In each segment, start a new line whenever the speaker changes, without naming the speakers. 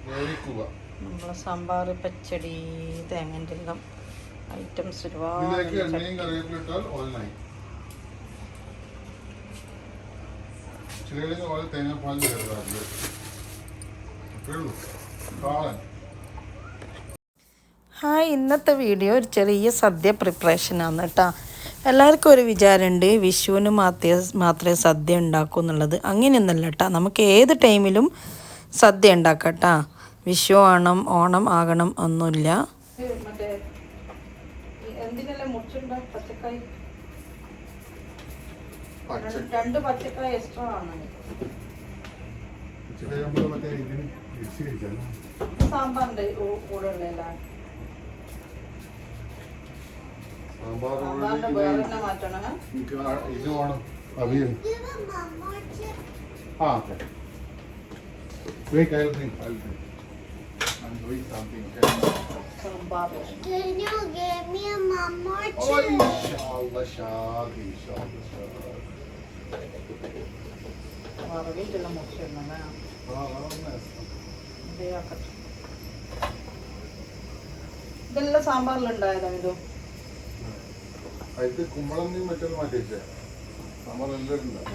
നമ്മളെ സാമ്പാർ പച്ചടി തേങ്ങൻ്റെ എല്ലാം ഐറ്റംസ് ഒരുപാട്. ഹായ്, ഇന്നത്തെ വീഡിയോ ഒരു ചെറിയ സദ്യ പ്രിപ്പറേഷനാണ് കേട്ടോ. എല്ലാവർക്കും ഒരു വിചാരമുണ്ട് വിഷുവിന് മാത്രമേ സദ്യ ഉണ്ടാക്കൂ എന്നുള്ളത്. അങ്ങനെയൊന്നുമല്ല കേട്ടോ, നമുക്ക് ഏത് ടൈമിലും സദ്യ ഉണ്ടാക്കാം കേട്ടോ. വിഷു ആണം ഓണം ആകണം ഒന്നുമില്ല. രണ്ട് പച്ചക്കായ എക്സ്ട്രാ ആണ്. സാമ്പാറിന്റെ കൂടെ ഉള്ള
ഇത് വേണം avial. Wait, I'll think. I'm doing something.
Can you give me a mama?
Oh, inshallah, inshallah.
ഇതെല്ലാം സാമ്പാറിലുണ്ടായതാ ഇത്.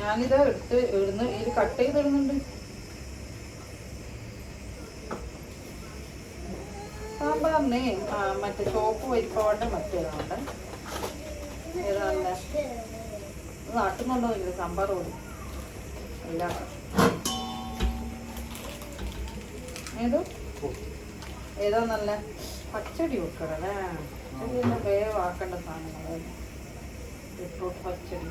ഞാനിത് എടുത്ത് ഇടുന്ന് ഇതിൽ കട്ട് ചെയ്തിടുന്നുണ്ട്. സാമ്പാറിന് മറ്റേ ചോപ്പ് വരിപ്പാണ്ട് മറ്റേതാണ്ട് ഏതാണ്ട് നാട്ടുന്നുണ്ടോ ഇല്ല സാമ്പാർ കൂടി ഇല്ല. ഏതോ നല്ല പച്ചടി വെക്കണല്ലേ. പച്ചടി വേവാക്കേണ്ട സാധനങ്ങൾ. ബീട്രൂട്ട് പച്ചടി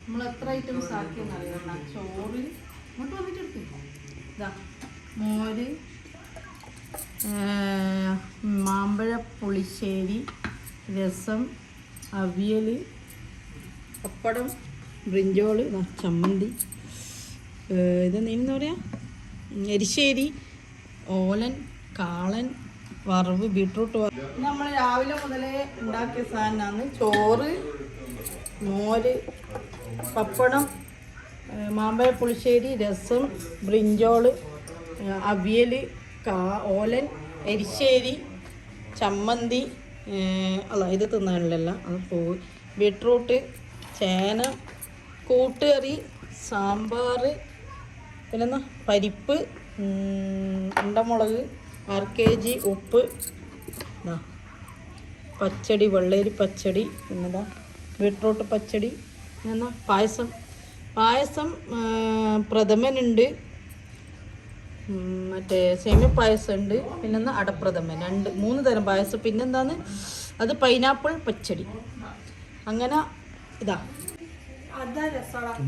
നമ്മൾ എത്ര ഐറ്റംസ് ആക്കിയെന്ന് അറിയണം. ചോറ് ഇങ്ങോട്ട് വന്നിട്ട് എടുത്തു. ഇതാ മോര്, മാമ്പഴ പുളിശ്ശേരി, രസം, അവിയൽ, പപ്പടം, ബ്രിഞ്ചോള്, ചമ്മന്തി, ഇതെന്താ പറയുക, എരിശ്ശേരി, ഓലൻ, കാളൻ, വറവ്, ബീട്രൂട്ട് വറവ്. നമ്മൾ രാവിലെ മുതലേ ഉണ്ടാക്കിയ സാധനമാണ്. ചോറ്, മോര്, പപ്പടം, മാമ്പഴ പുളിശ്ശേരി, രസം, ബ്രിഞ്ചോള്, അവിയൽ, ഓലൻ, എരിശ്ശേരി, ചമ്മന്തി, അല്ല ഇത് തിന്നാനില്ലല്ല അത് പോയി, ബീട്രൂട്ട്, ചേന, കൂട്ടുകറി, സാമ്പാർ, പിന്നെന്താ പരിപ്പ്, ഉണ്ടമുളക്, 6 kg ഉപ്പ്, പച്ചടി, വെള്ളരി പച്ചടി, പിന്നെന്താ ബീട്രൂട്ട് പച്ചടി, പിന്നെന്താ പായസം പ്രഥമനുണ്ട്, മറ്റേ സേമിയ പായസം ഉണ്ട്, പിന്നെന്താ അടപ്രഥമൻ, 3 തരം പായസം. പിന്നെന്താന്ന് അത് പൈനാപ്പിൾ പച്ചടി. അങ്ങനെ ഇതാ അതാ രസമാണ്.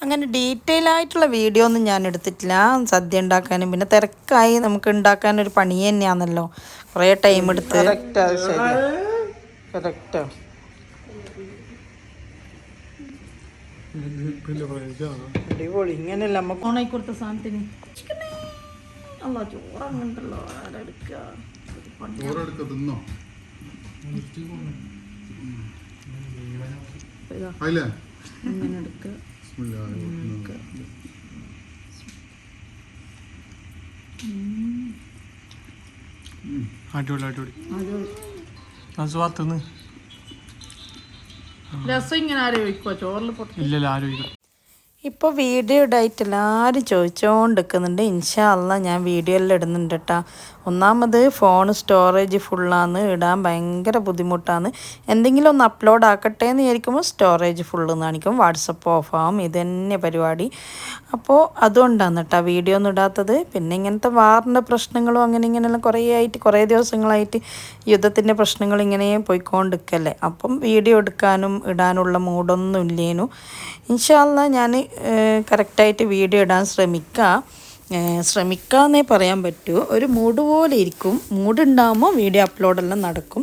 അങ്ങനെ ഡീറ്റെയിൽ ആയിട്ടുള്ള വീഡിയോ ഒന്നും ഞാൻ എടുത്തിട്ടില്ല. സദ്യ ഉണ്ടാക്കാനും പിന്നെ തിരക്കായി നമുക്ക് ഉണ്ടാക്കാനൊരു പണി തന്നെയാണല്ലോ. കുറേ ടൈം എടുത്ത് അടിപൊളി. ഇങ്ങനെയല്ല നമുക്ക് ഓണായി കൊടുത്ത സാധനത്തിന് അല്ല ചോറങ്ങണ്ടല്ലോ. ആരെടുക്കുക ഇങ്ങനെ എടുക്കുക.
അടിപൊളി അടിപൊളി
രസം ഇങ്ങനെ ആരും ഒഴിക്കുവോ ചോറിൽ?
ഇല്ലല്ലോ, ആരും.
ഇപ്പോൾ വീഡിയോ ഇടായിട്ട് എല്ലാവരും ചോദിച്ചുകൊണ്ടിരിക്കുന്നുണ്ട്. ഇൻഷാ അള്ളാ ഞാൻ വീഡിയോ എല്ലാം ഇടുന്നുണ്ട് കേട്ടോ. ഒന്നാമത് ഫോൺ സ്റ്റോറേജ് ഫുള്ളാണ്, ഇടാൻ ഭയങ്കര ബുദ്ധിമുട്ടാണ്. എന്തെങ്കിലും ഒന്ന് അപ്ലോഡ് ആക്കട്ടെ എന്ന് വിചാരിക്കുമ്പോൾ സ്റ്റോറേജ് ഫുള്ള് കാണിക്കും, വാട്സപ്പ് ഓഫാവും. ഇത് തന്നെ പരിപാടി. അപ്പോൾ അതുകൊണ്ടാണ് കേട്ടോ വീഡിയോ ഒന്നും ഇടാത്തത്. പിന്നെ ഇങ്ങനത്തെ വാറിൻ്റെ പ്രശ്നങ്ങളും അങ്ങനെ ഇങ്ങനെയെല്ലാം കുറേ ദിവസങ്ങളായിട്ട് യുദ്ധത്തിൻ്റെ പ്രശ്നങ്ങൾ ഇങ്ങനെ പോയിക്കൊണ്ടിരിക്കല്ലേ. അപ്പം വീഡിയോ എടുക്കാനും ഇടാനുള്ള മൂഡൊന്നും ഇല്ലേനു. ഇൻഷാ അള്ളാ ഞാൻ കറക്റ്റായിട്ട് വീഡിയോ ഇടാൻ ശ്രമിക്കാമെന്നേ പറയാൻ പറ്റൂ. ഒരു മൂഡ് പോലെ ഇരിക്കും. മൂഡ് ഉണ്ടാകുമ്പോൾ വീഡിയോ അപ്ലോഡെല്ലാം നടക്കും.